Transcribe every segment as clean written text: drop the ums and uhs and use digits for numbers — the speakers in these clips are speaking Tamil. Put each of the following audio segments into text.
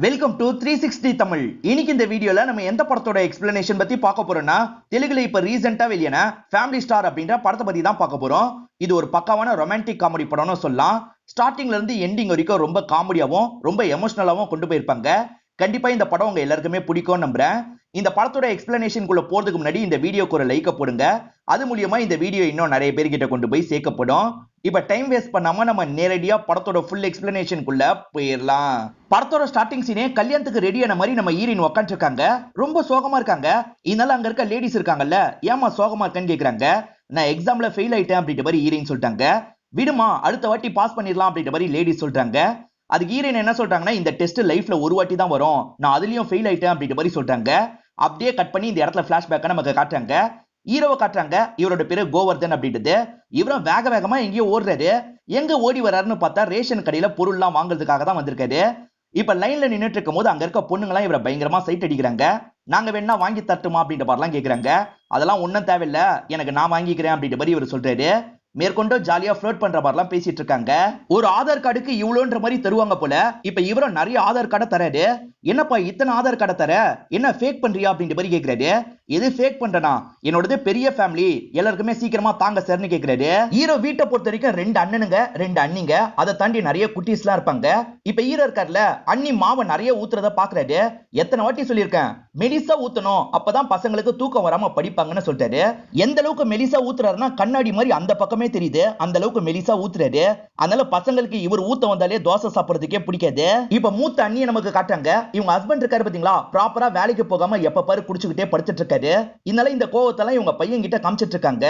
Welcome to 360 Tamil. இன்னைக்கு இந்த வீடியோல நம்ம எந்த படத்தோட எக்ஸ்பிளனேஷன் பத்தி பார்க்க போறோம்னா, தெலுங்குல இப்ப ரீசெண்டா வெளியான ஃபேமிலி ஸ்டார் அப்படின்ற படத்தை பத்தி தான் பார்க்க போறோம். இது ஒரு பக்காவான ரொமான்டிக் காமெடி படம்னு சொல்லலாம். ஸ்டார்டிங்ல இருந்து எண்டிங் வரைக்கும் ரொம்ப காமெடியாவும் ரொம்ப எமோஷனலாவும் கொண்டு போயிருப்பாங்க. கண்டிப்பா இந்த படம் உங்க எல்லாருக்குமே பிடிக்கும் நம்புறேன். இந்த படத்தோட எக்ஸ்பிளனேஷனுக்குள்ள போறதுக்கு முன்னாடி இந்த வீடியோக்கு ஒரு லைக்க போடுங்க. அது மூலியமா இந்த வீடியோ இன்னும் நிறைய பேர்கிட்ட கொண்டு போய் சேர்க்கப்படும். இப்ப டைம் வேஸ்ட் பண்ணாம நம்ம நேரடியா படத்தோட ஃபுல் எக்ஸ்பிளனேஷனுக்குள்ள போயிடலாம். படத்தோட ஸ்டார்டிங் சீனே கல்யாணத்துக்கு ரெடியான மாதிரி நம்ம ஹீரோயின் உட்காந்துருக்காங்க. ரொம்ப சோகமா இருக்காங்க. இதனால அங்க இருக்க லேடிஸ் இருக்காங்கல்ல, ஏமா சோகமா இருக்கேன்னு கேக்குறாங்க. நான் எக்ஸாம்ல ஃபெயில் ஆயிட்டேன் அப்படின்ற மாதிரி ஹீரோயின் சொல்லிட்டாங்க. விடுமா, அடுத்த வாட்டி பாஸ் பண்ணிடலாம் அப்படின்ற மாதிரி லேடிஸ் சொல்றாங்க. அதுக்கு ஹீரோயின் என்ன சொல்றாங்கன்னா, இந்த டெஸ்ட் லைஃப்ல ஒரு வாட்டி தான் வரும், நான் அதுலயும் ஃபெயில் ஆயிட்டேன் அப்படின்ற மாதிரி சொல்றாங்க. அப்படியே கட் பண்ணி இந்த இடத்துல பிளாஷ்பேக்கை நமக்கு காட்டுறாங்க. ஹீரோவை காட்டுறாங்க. இவரோட பேரு கோவர்தன் அப்படின்றது. இவரும் வேக வேகமா எங்கேயோ ஓடுறாரு. எங்க ஓடி வர்றாருன்னு பார்த்தா ரேஷன் கடையில பொருள்லாம் வாங்குறதுக்காக தான் வந்திருக்காரு. இப்ப லைன்ல நின்னுட்டு இருக்கும் போது அங்க இருக்க பொண்ணுங்களாம் இவரை பயங்கரமா சைட் அடிக்கிறாங்க. நாங்க வேணா வாங்கி தட்டுமா அப்படின்ற மாதிரிலாம் கேக்குறாங்க. அதெல்லாம் ஒன்னும் தேவையில்ல, எனக்கு நான் வாங்கிக்கிறேன் அப்படின்ற மாதிரி இவர் சொல்றாரு. மேற்கொண்டு ஜாலியா ஃப்ளோட் பண்ற மாதிரிலாம் பேசிட்டு இருக்காங்க. ஒரு ஆதார் கார்டுக்கு இவ்வளோன்ற மாதிரி தருவாங்க போல. இப்ப இவரும் நிறைய ஆதார் கார்டை தராரு. என்னப்பா இத்தனை ஆதார் கார்டை தர, என்ன ஃபேக் பண்றியா அப்படின்ற மாதிரி கேக்குறாரு. எது ஃபேக் பண்றனா, என்னோடது பெரிய ஃபேமிலி, எல்லாருக்குமே சீக்கிரமா தாங்க சார்னு கேக்குறாரு. ஹீரோ வீட்டை பொறுத்த வரைக்கும் 2 அண்ணனுங்க 2 அண்ணிங்க, அதை தாண்டி நிறைய குட்டீஸ்லாம் இருப்பாங்க. இப்ப ஹீரோ இருக்கார்ல, அண்ணி மாவை நிறைய ஊத்துறத பாக்குறாரு. எத்தனை வாட்டி சொல்லியிருக்கேன், மெலிசா ஊத்தணும், அப்பதான் பசங்களுக்கு தூக்கம் வராம படிப்பாங்கன்னு சொல்லிட்டாரு. எந்த அளவுக்கு மெலிசா ஊத்துறாருன்னா கண்ணாடி மாதிரி அந்த பக்கமே தெரியுது, அந்த அளவுக்கு மெலிசா ஊத்துறாரு. அதனால பசங்களுக்கு இவர் ஊத்த வந்தாலே தோசை சாப்பிடுறதுக்கே பிடிக்காது. இப்ப மூத்த அண்ணியை நமக்கு காட்டுறாங்க. இவங்க ஹஸ்பண்ட் இருக்காரு பாத்தீங்களா, ப்ராப்பரா வேலைக்கு போகாம எப்ப பாரு குடிச்சுக்கிட்டே படுத்துட்டு இருக்காரு. இதனால இந்த கோவத்தெல்லாம் இவங்க பையன் கிட்ட காமிச்சிட்டு இருக்காங்க.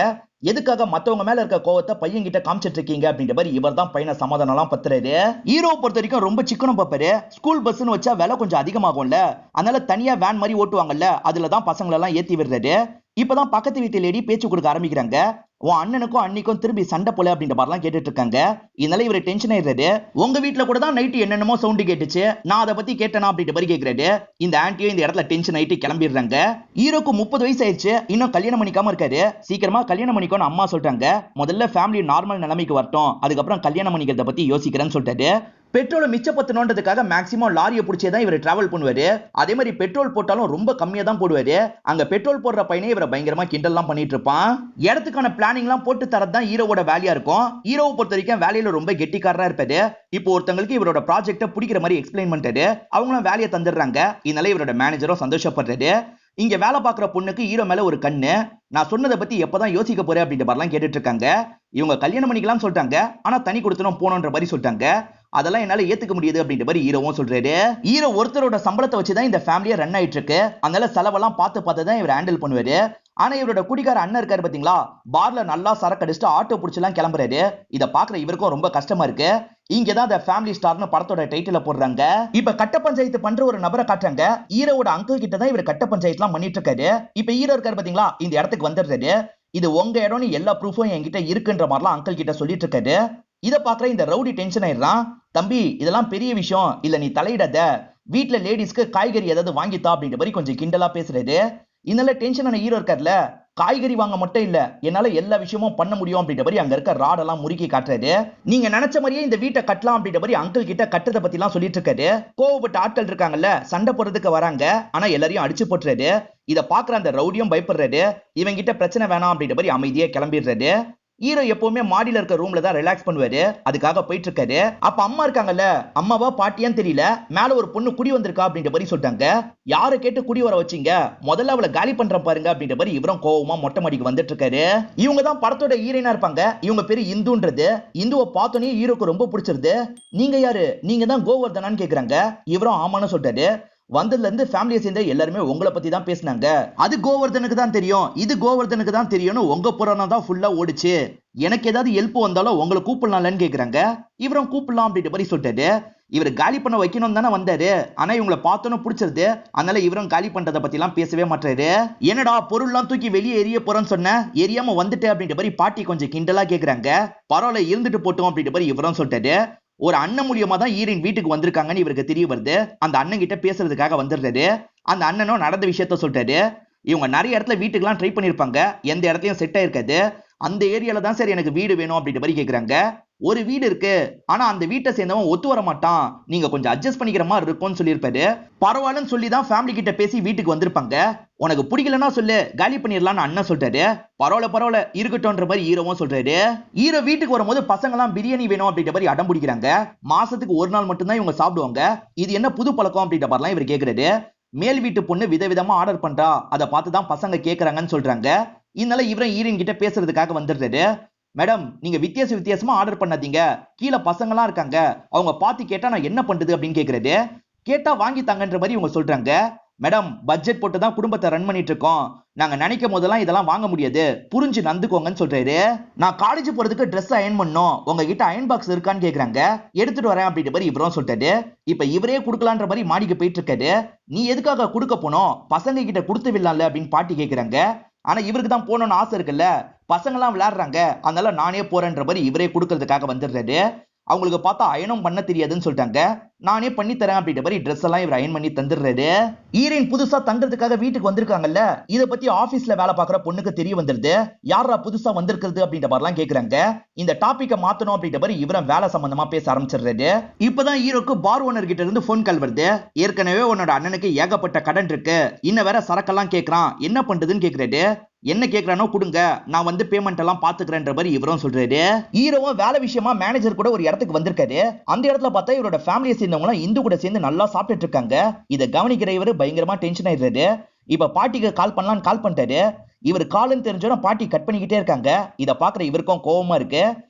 எதுக்காக மத்தவங்க மேல இருக்க கோவத்தை பையன் கிட்ட காமிச்சிட்டு இருக்கீங்க அப்படின்ற மாதிரி இவர் தான் பையனை சமாதானம் எல்லாம் பத்துறாரு. ஹீரோவை பொறுத்த வரைக்கும் ரொம்ப சிக்கனம் பாப்பாரு. ஸ்கூல் பஸ்ன்னு வச்சா விலை கொஞ்சம் அதிகமாகும்ல, அதனால தனியா வேன் மாதிரி ஓட்டுவாங்கல்ல, அதுலதான் பசங்களை எல்லாம் ஏத்தி விடுறாரு. இப்பதான் பக்கத்து வீட்டு லேடி பேச்சு கொடுக்க ஆரம்பிக்கிறாங்க. உன் அண்ணனுக்கும் அன்னிக்கும் திரும்பி சண்டை போல அப்படின்ற மாதிரிலாம் கேட்டுட்டு இருக்காங்க. இதனால இவரு டென்ஷன் ஆயிடுறாரு. உங்க வீட்டுல கூட தான் நைட்டு என்னென்னமோ சவுண்ட் கேட்டுச்சு, நான் அதை பத்தி கேட்டேனா அப்படின்ற மாதிரி கேட்கிறாரு. இந்த ஆன்டியோ இந்த இடத்துல டென்ஷன் ஆயிட்டு கிளம்பிடுறாங்க. ஹீரோக்கு 30 வயசு ஆயிடுச்சு, இன்னும் கல்யாணம் பண்ணிக்காம இருக்காரு. சீக்கிரமா கல்யாணம் பண்ணிக்கோன்னு அம்மா சொல்றாங்க. முதல்ல ஃபேமிலி நார்மல் நிலைமைக்கு வரட்டும், அதுக்கப்புறம் கல்யாணம் பண்ணிக்கிறத பத்தி யோசிக்கிறேன்னு சொல்லிட்டாரு. பெட்ரோலை மிச்சப்படுத்தணுன்றதுக்காக மேக்ஸிமம் லாரியை பிடிச்சே தான் இவர் டிராவல் பண்ணுவாரு. அதே மாதிரி பெட்ரோல் போட்டாலும் ரொம்ப கம்மியா தான் போடுவாரு. அங்க பெட்ரோல் போடுற பையனே இவரை பயங்கரமா கிண்டல்லாம் பண்ணிட்டு இருப்பான். இடத்துக்கான பிளானிங்லாம் போட்டு தரதான் ஹீரோவோட வேலையா இருக்கும். ஹீரோவை பொறுத்த வரைக்கும் வேலையில ரொம்ப கெட்டிக்காரரா இருப்பாரு. இப்போ ஒருத்தங்களுக்கு இவரோட ப்ராஜெக்ட பிடிக்கிற மாதிரி எக்ஸ்பிளைன் பண்ணிட்டாரு. அவங்களும் வேலையை தந்துடுறாங்க. இதனால இவரோட மேனேஜரும் சந்தோஷப்படுறாரு. இங்க வேலை பார்க்குற பொண்ணுக்கு ஹீரோ மேல ஒரு கண்ணு. நான் சொன்னதை பத்தி எப்பதான் யோசிக்க போறேன் அப்படின்ற மாதிரிலாம் கேட்டுட்டு இருக்காங்க. இவங்க கல்யாணம் பண்ணிக்கலாம் சொல்லிட்டாங்க, ஆனா தனி கொடுத்தனும் போனோன்ற மாதிரி சொல்லிட்டாங்க. அதெல்லாம் என்னால ஏத்துக்க முடியாது அப்படின்ற மாதிரி ஹீரோவும் சொல்றாரு. ஹீரோ ஒருத்தரோட சம்பளத்தை வச்சுதான் இந்த ஃபேமிலியா ரன் ஆயிட்டு இருக்கு. அதனால செலவெல்லாம் பார்த்து தான் இவர் ஹேண்டில் பண்ணுவாரு. ஆனா இவரோட குடிகார அண்ணன் இருக்காரு பாத்தீங்களா, பார்ல நல்லா சரக்கு அடிச்சுட்டு ஆட்டோ பிடிச்செல்லாம் கிளம்புறாரு. இதை பாக்குற இவருக்கும் ரொம்ப கஷ்டமா இருக்கு. இங்கதான் அந்த ஃபேமிலி ஸ்டார்னு படத்தோட டைட்டில போடுறாங்க. இப்ப கட்ட பஞ்சாயத்து பண்ற ஒரு நபரை காட்டுறாங்க. ஹீரோவோட அங்கிள் கிட்ட தான் இவர் கட்ட பஞ்சாயத்துலாம் பண்ணிட்டு இருக்காரு. இப்ப ஹீரோ இருக்காரு பாத்தீங்களா, இந்த இடத்துக்கு வந்துடுறாரு. இது உங்க இடம்னு எல்லா ப்ரூஃபும் என்கிட்ட இருக்குன்ற மாதிரிலாம் அங்கிள் கிட்ட சொல்லிட்டு இருக்காரு. இதை பாக்குற இந்த ரவுடி டென்ஷன் ஆயிடுறான். தம்பி, இதெல்லாம் பெரிய விஷயம் இல்ல, நீ தலையிடாத, வீட்டுல லேடிஸ்க்கு காய்கறி ஏதாவது வாங்கித்தா அப்படின்ற மாதிரி கொஞ்சம் கிண்டலா பேசுறாரு. இதனால டென்ஷன் ஆன ஹீரோ இருக்காருல, காய்கறி வாங்க மட்டும் இல்ல, என்னால எல்லா விஷயமும் பண்ண முடியும் அப்படின்ற மாதிரி அங்க இருக்க ராடெல்லாம் முறுக்கி காட்டுறாரு. நீங்க நினைச்ச மாதிரியே இந்த வீட்டை கட்டலாம் அப்படின்ற மாதிரி அங்கிள் கிட்ட கட்டுறதை பத்தி எல்லாம் சொல்லிட்டு இருக்காரு. கோவப்பட்ட ஆட்கள் இருக்காங்கல்ல, சண்டை போடுறதுக்கு வராங்க, ஆனா எல்லாரையும் அடிச்சு போட்டுறாரு. இதை பாக்குற அந்த ரவுடியும் பயப்படுறாரு. இவங்க கிட்ட பிரச்சனை வேணாம் அப்படின்ற மாதிரி அமைதியா கிளம்பிடுறாரு. ஹீரோ எப்பவுமே மாடியில இருக்க ரூம்ல தான் ரிலாக்ஸ் பண்ணுவாரு. அதுக்காக போயிட்டு இருக்காரு. அப்ப அம்மா இருக்காங்கல்ல, அம்மாவா பாட்டியான்னு தெரியல, மேல ஒரு பொண்ணு குடி வந்திருக்கா அப்படின்ற மாதிரி சொல்லிட்டாங்க. யாரை கேட்டு குடி வர வச்சீங்க, முதல்ல அவளை காலி பண்றேன் பாருங்க அப்படின்ற மாதிரி இவரும் கோவமா மொட்டை மாடிக்கு வந்துட்டு இருக்காரு. இவங்க தான் படத்தோட ஹீரோயினா இருப்பாங்க. இவங்க பேரு இந்துன்றது. இந்துவை பார்த்தோன்னே ஹீரோக்கு ரொம்ப பிடிச்சிருது. நீங்க யாரு, நீங்க தான் கோவர்தனான்னு கேக்குறாங்க. இவரும் ஆமான்னு சொல்றாரு. வந்ததுல இருந்து ஃபேமிலியை சேர்ந்த எல்லாருமே உங்களை பத்தி தான் பேசினாங்க. அது கோவர்தனுக்கு தான் தெரியும், இது கோவர்தனுக்கு தான் தெரியும்னு உங்க புராணம் தான் ஃபுல்லா ஓடிச்சு. எனக்கு ஏதாவது ஹெல்ப் வந்தாலும் உங்களை கூப்பிடலாம்லன்னு கேக்குறாங்க. இவரும் கூப்பிடலாம் அப்படின்ற மாதிரி சொல்லிட்டாரு. இவர் காலி பண்ண வைக்கணும் தானே வந்தாரு, ஆனா இவங்களை பார்த்தோன்னு பிடிச்சிருது. அதனால இவரும் காலி பண்றதை பத்தி எல்லாம் பேசவே மாட்டாரு. என்னடா பொருள்லாம் தூக்கி வெளியே எரிய போறேன்னு சொன்ன, எரியாம வந்துட்டு அப்படின்ற மாதிரி பாட்டி கொஞ்சம் கிண்டலா கேக்குறாங்க. பரவாயில்ல, இருந்துட்டு போட்டோம் அப்படின்ற மாதிரி இவரும் சொல்லிட்டாரு. ஒரு அண்ணன் மூலியமா தான் ஹீரோயின் வீட்டுக்கு வந்திருக்காங்கன்னு இவருக்கு தெரிய வருது. அந்த அண்ணன் கிட்ட பேசுறதுக்காக வந்துடுறாரு. அந்த அண்ணனும் நடந்த விஷயத்த சொல்லிட்டாரு. இவங்க நிறைய இடத்துல வீட்டுக்கு எல்லாம் ட்ரை பண்ணிருப்பாங்க, எந்த இடத்துலயும் செட் ஆயிருக்காது. அந்த ஏரியால தான் சரி எனக்கு வீடு வேணும் அப்படின்ற மாதிரி கேக்குறாங்க. ஒரு வீடு இருக்கு, ஆனா அந்த வீட்டை சேர்ந்தவன் ஒத்து வர மாட்டான், நீங்க கொஞ்சம் அட்ஜஸ்ட் பண்ணிக்கிற மாதிரி இருக்கும்னு சொல்லியிருப்பாரு. பரவாயில்லன்னு சொல்லி தான் ஃபேமிலி கிட்ட பேசி வீட்டுக்கு வந்திருப்பாங்க. உனக்கு பிடிக்கலன்னா சொல்லு, காலி பண்ணிடலாம்னு அண்ணன் சொல்றாரு. பரவாயில்ல பரவாயில்ல இருக்கட்டும்ன்ற மாதிரி ஹீரோவும் சொல்றாரு. ஹீரோ வீட்டுக்கு வரும்போது பசங்க எல்லாம் பிரியாணி வேணும் அப்படின்ற மாதிரி அடம் பிடிக்கிறாங்க. மாசத்துக்கு ஒரு நாள் மட்டும்தான் இவங்க சாப்பிடுவாங்க, இது என்ன புது பழக்கம் அப்படின்ற மாதிரிலாம் இவர் கேக்குறாரு. மேல் வீட்டு பொண்ணு விதவிதமா ஆர்டர் பண்றா, அதை பார்த்துதான் பசங்க கேக்குறாங்கன்னு சொல்றாங்க. இதனால இவரும் ஹீரோயின் கிட்ட பேசுறதுக்காக வந்துடுறாரு. மேடம், நீங்க வித்தியாசமா ஆர்டர் பண்ணாதீங்க, கீழே பசங்க எல்லாம் இருக்காங்க, அவங்க பார்த்து கேட்டா நான் என்ன பண்றது அப்படின்னு கேக்குறாரு. கேட்டா வாங்கி தாங்கன்ற மாதிரி இவங்க சொல்றாங்க. மேடம், பட்ஜெட் போட்டு தான் குடும்பத்தை ரன் பண்ணிட்டு இருக்கோம், நாங்க நினைக்கும் போதெல்லாம் இதெல்லாம் வாங்க முடியாது, புரிஞ்சு நந்துக்கோங்கன்னு சொல்றாரு. நான் காலேஜ் போறதுக்கு ட்ரெஸ் அயன் பண்ணோம், உங்ககிட்ட அயன் பாக்ஸ் இருக்கான்னு கேக்குறாங்க. எடுத்துட்டு வரேன் அப்படின்ற மாதிரி இவரும் சொல்லிட்டாரு. இப்ப இவரே குடுக்கலான்ற மாதிரி மாடிக்கு போயிட்டு இருக்காரு. நீ எதுக்காக குடுக்க போனோம், பசங்க கிட்ட கொடுத்து விடலாம்ல அப்படின்னு பாட்டி கேக்குறாங்க. ஆனா இவருக்கு தான் போகணும்னு ஆசை இருக்குல்ல, பசங்க எல்லாம் விளையாடுறாங்க, அதனால நானே போறேன்ற மாதிரி இவரே கொடுக்கறதுக்காக வந்துடுறாரு. அவங்களுக்கு பார்த்தா அயனும் பண்ண தெரியாதுன்னு சொல்லிட்டாங்க. நானே பண்ணி தரேன் அப்படின்ற மாதிரி ட்ரெஸ் எல்லாம் இவர் அயன் பண்ணி தந்துடுறாரு. ஹீரோயின் புதுசா தங்குறதுக்காக வீட்டுக்கு வந்திருக்காங்கல்ல, இத பத்தி ஆபீஸ்ல வேலை பார்க்குற பொண்ணுக்கு தெரிய வந்துருது. யாரா புதுசா வந்திருக்கிறது அப்படின்ற மாதிரிலாம் கேக்குறாங்க. இந்த டாபிக்க மாத்தணும் அப்படின்ற மாதிரி இவரும் வேலை சம்பந்தமா பேச ஆரம்பிச்சிடுறாரு. இப்பதான் ஹீரோக்கு பார் ஓனர் கிட்ட இருந்து போன் கால் வருது. ஏற்கனவே உன்னோட அண்ணனுக்கு ஏகப்பட்ட கடன் இருக்கு, இன்ன வேற சரக்கெல்லாம் கேக்குறான், என்ன பண்றதுன்னு கேக்குறாரு. என்ன கேக்குறானோ கொடுங்க, நான் வந்து பேமெண்ட் எல்லாம் பாத்துக்கிறேன்ற மாதிரி இவரும் சொல்றாரு. ஹீரோவும் வேலை விஷயமா மேனேஜர் கூட ஒரு இடத்துக்கு வந்திருக்காரு. அந்த இடத்துல பார்த்தா இவரோட ஃபேமிலியை சேர்ந்தவங்க இந்து கூட சேர்ந்து நல்லா சாப்பிட்டுட்டு இருக்காங்க. இதை கவனிக்கிற இவரு பயங்கரமா டென்ஷன் ஆயிடுறாரு. இப்ப பாட்டிக்கு கால் பண்ணலான்னு கால் பண்ணிட்டாரு. இவர் கால்னு தெரிஞ்சோட பாட்டி கட் பண்ணிக்கிட்டே இருக்காங்க. இதை பாக்குற இவருக்கும் கோவமா இருக்கு.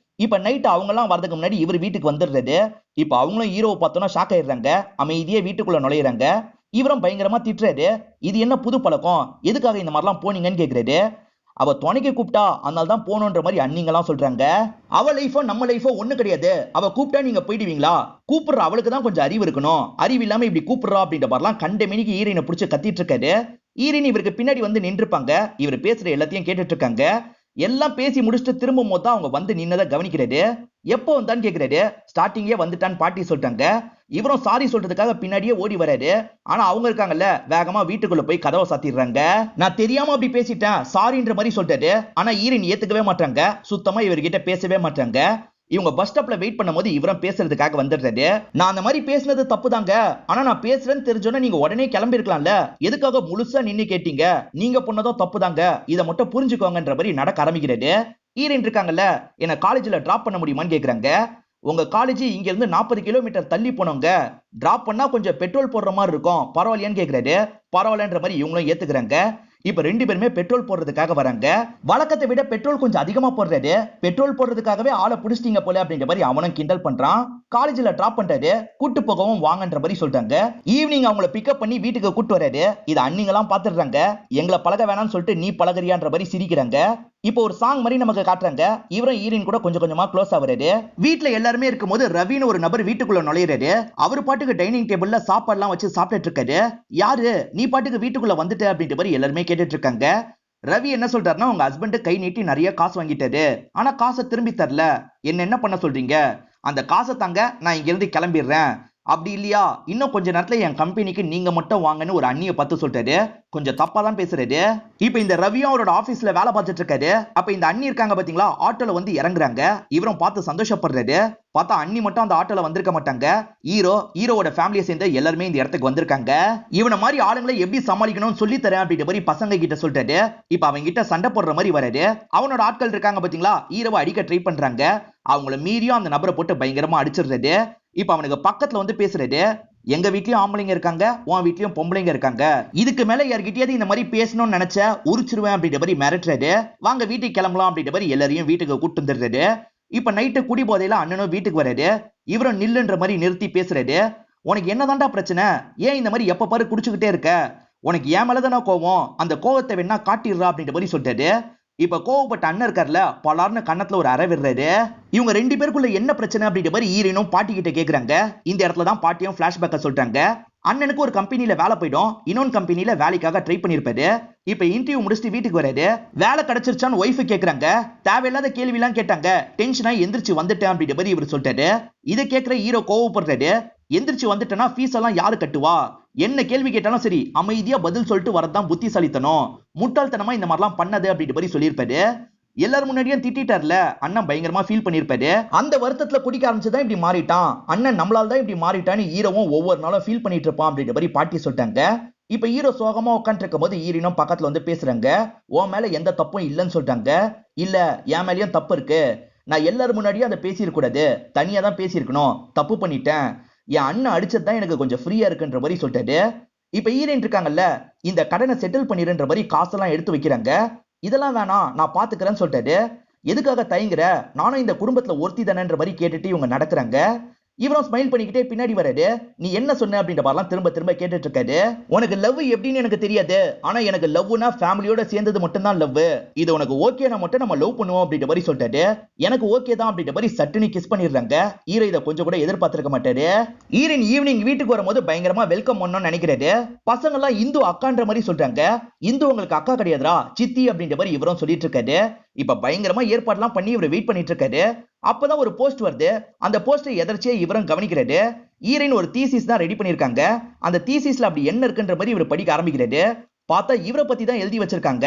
இப்ப நைட் அவங்க எல்லாம் வரதுக்கு முன்னாடி இவர் வீட்டுக்கு வந்துடுறாரு. இப்ப அவங்களும் ஹீரோவை பார்த்தோன்னா ஷாக் ஆயிடுறாங்க. அமைதியே வீட்டுக்குள்ள நுழையிறாங்க. இவரும் பயங்கரமா திட்டுறாரு. இது என்ன புது பழக்கம், எதுக்காக இந்த மாதிரிலாம் போனீங்கன்னு கேக்குறாரு. அவ துணைக்கு கூப்பிட்டா அதனால தான் போனோன்ற மாதிரி அண்ணிங்கெல்லாம் சொல்றாங்க. அவ லைஃபோ நம்ம லைஃபோ ஒண்ணு கிடையாது, அவ கூப்பிட்டா நீங்க போயிடுவீங்களா, கூப்பிடுற அவளுக்கு தான் கொஞ்சம் அறிவு இருக்கணும், அறிவு இல்லாம இப்படி கூப்பிடுறா அப்படின்ற மாதிரிலாம் கண்ட மேனிக்கு ஹீரோயினை பிடிச்சு கத்திட்டு இருக்காரு. ஹீரோயின் இவருக்கு பின்னாடி வந்து நின்றுப்பாங்க. இவர் பேசுற எல்லாத்தையும் கேட்டுட்டு இருக்காங்க. எல்லாம் பேசி முடிச்சுட்டு திரும்பும் போது அவங்க வந்து நின்னதை கவனிக்கிறாரு. எப்போ வந்தான்னு கேக்குறாரு. ஸ்டார்டிங்கே வந்துட்டான்னு பாட்டி சொல்லிட்டாங்க. இவரும் சாரி சொல்றதுக்காக பின்னாடியே ஓடி வராரு. ஆனா அவங்க இருக்காங்கல்ல, வேகமா வீட்டுக்குள்ள போய் கதவை சாத்திடுறாங்க. நான் தெரியாம அப்படி பேசிட்டேன் சாரின்ற மாதிரி சொல்லிட்டாரு. ஆனா ஹீரோயின் ஏத்துக்கவே மாட்டாங்க, சுத்தமா இவர்கிட்ட பேசவே மாட்டாங்க. இவங்க பஸ் ஸ்டாப்ல வெயிட் பண்ணும்போது இவரும் பேசுறதுக்காக வந்துடுறாரு. நான் அந்த மாதிரி பேசுனது தப்பு தாங்க, ஆனா நான் பேசுறேன்னு தெரிஞ்சோன்னா நீங்க உடனே கிளம்பி இருக்கலாம்ல, எதுக்காக முழுசா நின்னு கேட்டீங்க, நீங்க பண்ணதும் தப்பு தாங்க, இதை மட்டும் புரிஞ்சுக்கோங்கன்ற மாதிரி நடக்க ஆரம்பிக்கிறாரு. ஹீரோயின் இருக்காங்கல்ல, என்ன காலேஜ்ல டிராப் பண்ண முடியுமான்னு கேக்குறாங்க. உங்க காலேஜ் இங்க இருந்து 40 கிலோமீட்டர் தள்ளி போனவங்க, டிராப் பண்ணா கொஞ்சம் பெட்ரோல் போடுற மாதிரி இருக்கும், பரவாயில்லையான்னு கேக்குறாரு. பரவாயில்லன்ற மாதிரி இவங்களும் ஏத்துக்கிறாங்க. இப்ப ரெண்டு பேருமே பெட்ரோல் போடுறதுக்காக வராங்க. வழக்கத்தை விட பெட்ரோல் கொஞ்சம் அதிகமா போடுறாரு. பெட்ரோல் போடுறதுக்காகவே ஆளை புடிச்சிட்டீங்க போல அப்படின்ற மாதிரி அவனும் கிண்டல் பண்றான். காலேஜ்ல டிராப் பண்றாரு, கூட்டு போகவும் வாங்கன்ற மாதிரி சொல்றாங்க. ஈவினிங் அவங்கள பிக்கப் பண்ணி வீட்டுக்கு கூட்டு வராரு. இதை அண்ணிங்க எல்லாம் பாத்துடுறாங்க. எங்களை பழக வேணாம்னு சொல்லிட்டு நீ பழகுறியான்ற மாதிரி சிரிக்கிறாங்க. இப்போ ஒரு சாங் மாதிரி நமக்கு காட்டுறாங்க. இவரும் ஹீரோயின் கூட கொஞ்சம் கொஞ்சமா க்ளோஸ் ஆகுறாரு. வீட்டுல எல்லாருமே இருக்கும்போது ரவின்னு ஒரு நபர் வீட்டுக்குள்ள நுழையிறாரு. அவரு பாட்டுக்கு டைனிங் டேபிள்ல சாப்பாடுலாம் வச்சு சாப்பிட்டுட்டு இருக்காரு. யாரு நீ பாட்டுக்கு வீட்டுக்குள்ள வந்துட்ட அப்படின்ற மாதிரி எல்லாருமே கேட்டுட்டு இருக்காங்க. ரவி என்ன சொல்றாருன்னா, உங்க ஹஸ்பண்ட் கை நீட்டி நிறைய காசு வாங்கிட்டாரு, ஆனா காசை திரும்பி தரல, என்ன பண்ண சொல்றீங்க, அந்த காசை தாங்க, நான் இங்க இருந்து கிளம்பிடுறேன், அப்படி இல்லையா இன்னும் கொஞ்ச நேரத்துல என் கம்பெனிக்கு நீங்க மட்டும் வாங்கன்னு ஒரு அண்ணியை பார்த்து சொல்லிட்டாரு. கொஞ்சம் தப்பா தான் பேசுறாரு. இப்ப இந்த ரவியும் அவரோட ஆபீஸ்ல வேலை பார்த்துட்டு இருக்காரு. அப்ப இந்த அண்ணி இருக்காங்க பாத்தீங்களா, ஆட்டோல வந்து இறங்குறாங்க. இவரும் பார்த்து சந்தோஷப்படுறாரு. பார்த்தா அண்ணி மட்டும் அந்த ஆட்டோல வந்திருக்க மாட்டாங்க. ஹீரோவோட ஃபேமிலியை சேர்ந்த எல்லாருமே இந்த இடத்துக்கு வந்திருக்காங்க. இவனை மாதிரி ஆளுங்களை எப்படி சமாளிக்கணும்னு சொல்லி தரேன் அப்படின்ற மாதிரி பசங்க கிட்ட சொல்லிட்டாரு. இப்ப அவங்க கிட்ட சண்டை போடுற மாதிரி வராரு. அவனோட ஆட்கள் இருக்காங்க பாத்தீங்களா, ஹீரோவை அடிக்க ட்ரை பண்றாங்க. அவங்கள மீறியும் அந்த நபரை போட்டு பயங்கரமா அடிச்சிடுறாரு. இப்ப அவனுக்கு பக்கத்துல வந்து பேசுறாரு. எங்க வீட்லயும் ஆம்பளைங்க இருக்காங்க, உன் வீட்லயும் பொம்பளைங்க இருக்காங்க, இதுக்கு மேல யார்கிட்டயாவது இந்த மாதிரி பேசணும்னு நினைச்ச உரிச்சிருவேன் அப்படின்ற மாதிரி மிரட்டுறாரு. வாங்க வீட்டுக்கு கிளம்பலாம் அப்படின்ற மாதிரி எல்லாரையும் வீட்டுக்கு கூட்டு வந்துடுறாரு. இப்ப நைட்டு குடி போதையில அண்ணனும் வீட்டுக்கு வராரு. இவரும் நில்லுன்ற மாதிரி நிறுத்தி பேசுறாரு. உனக்கு என்னதான்டா பிரச்சனை, ஏன் இந்த மாதிரி எப்ப பாரு குடிச்சுக்கிட்டே இருக்க, உனக்கு ஏன் மேலதான கோவம், அந்த கோவத்தை வேணா காட்டிடுறா அப்படின்ற மாதிரி சொல்லிட்டாரு. இப்ப கோவப்பட்ட அண்ணன் இருக்கார்ல, பலார்னு கண்ணத்துல ஒரு அறை விடுறாரு. இவங்க ரெண்டு பேருக்குள்ள என்ன பிரச்சனை அப்படின்ற மாதிரி ஹீரோனும் பாட்டி கிட்ட கேக்குறாங்க. இந்த இடத்துல தான் பாட்டியும் பிளாஷ்பேக்க சொல்றாங்க. அண்ணனுக்கு ஒரு கம்பெனில வேலை போயிடும், இன்னொரு கம்பெனில வேலைக்காக ட்ரை பண்ணிருப்பாரு. இப்ப இன்டர்வியூ முடிச்சுட்டு வீட்டுக்கு வராரு. வேலை கிடைச்சிருச்சான்னு ஒய்ஃப் கேக்குறாங்க. தேவையில்லாத கேள்வி எல்லாம் கேட்டாங்க. டென்ஷனா எந்திரிச்சு வந்துட்டேன் அப்படின்ற மாதிரி இவர் சொல்லிட்டாரு. இதை கேட்கிற ஹீரோ கோவப்படுறாரு. எந்திரிச்சு வந்துட்டேன்னா ஃபீஸ் எல்லாம் யாரு கட்டுவா, என்ன கேள்வி கேட்டாலும் சரி அமைதியா பதில் சொல்லிட்டு வரதான் புத்திசாலித்தனம், முட்டாள்தனமா இந்த மாதிரிலாம் பண்ணது அப்படின்ற மாதிரி சொல்லியிருப்பாரு. எல்லாரும் முன்னாடியும் திட்டார்ல, அண்ணன் பயங்கரமா ஃபீல் பண்ணிருப்பாரு. அந்த வருத்தத்துல குடிக்க ஆரம்பிச்சுதான் இப்படி மாறிட்டான், அண்ணன் நம்மளால தான் இப்படி மாறிட்டான்னு ஹீரோவும் ஒவ்வொரு நாளும் ஃபீல் பண்ணிட்டு இருப்பான் அப்படின்ற மாதிரி பாட்டி சொல்லிட்டாங்க. இப்ப ஹீரோ சோகமா உட்காந்து இருக்கும் போது ஹீரோனும் பக்கத்துல வந்து பேசுறாங்க. உன் மேல எந்த தப்பும் இல்லைன்னு சொல்லிட்டாங்க. இல்ல, என் மேலயும் தப்பு இருக்கு. நான் எல்லாரும் முன்னாடியும் அதை பேசியிருக்க கூடாது, தனியா தான் பேசியிருக்கணும், தப்பு பண்ணிட்டேன். என் அண்ணன் அடிச்சது தான் எனக்கு கொஞ்சம் ஃப்ரீயா இருக்குன்ற மாதிரி சொல்லிட்டாரு. இப்ப ஹீரோயின் இருக்காங்கல்ல, இந்த கடனை செட்டில் பண்ணிருன்ற மாதிரி காசெல்லாம் எடுத்து வைக்கிறாங்க. இதெல்லாம் வேணாம், நான் பாத்துக்கிறேன்னு சொல்லிட்டாரு. எதுக்காக தயங்குற, நானும் இந்த குடும்பத்துல ஒருத்தி தானேன்ற மாதிரி கேட்டுட்டு இவங்க நடக்கிறாங்க. இவரும் ஸ்மைல் பண்ணிக்கிட்டே பின்னாடி வராரு. நீ என்ன சொன்ன அப்படின்ற மாதிரிலாம் திரும்ப திரும்ப கேட்டுட்டு இருக்காரு. உனக்கு லவ் எப்படின்னு எனக்கு தெரியாது, ஆனா எனக்கு லவ்னா ஃபேமிலியோட சேர்ந்தது மட்டும் தான் லவ். இது உனக்கு ஓகேனா மட்டும் நம்ம லவ் பண்ணுவோம் அப்படின்ற மாதிரி சொல்லிட்டாரு. எனக்கு ஓகே தான் அப்படின்ற மாதிரி சட்டுன்னு கிஸ் பண்ணிடுறாங்க. ஹீரோ இதை கொஞ்சம் கூட எதிர்பார்த்திருக்க மாட்டாரு. ஹீரோயின் ஈவினிங் வீட்டுக்கு வரும்போது பயங்கரமா வெல்கம் பண்ணணும்னு நினைக்கிறாரு. பசங்க எல்லாம் இந்து அக்கான்ற மாதிரி சொல்றாங்க. இந்து உங்களுக்கு அக்கா கிடையாதுரா, சித்தி அப்படின்ற மாதிரி இவரும் சொல்லிட்டு இருக்காரு. இப்ப பயங்கரமா ஏற்பாடுலாம் பண்ணி இவர் வெயிட் பண்ணிட்டு இருக்காரு. அப்பதான் ஒரு போஸ்ட் வருது. அந்த போஸ்டை எதர்ச்சியா இவரும் கவனிக்கிறாரு. ஹீரோயின் ஒரு தீசிஸ் தான் ரெடி பண்ணிருக்காங்க. அந்த தீசிஸ்ல அப்படி என்ன இருக்குன்ற மாதிரி இவர் படிக்க ஆரம்பிக்கிறாரு. பார்த்தா இவரை பத்தி தான் எழுதி வச்சிருக்காங்க.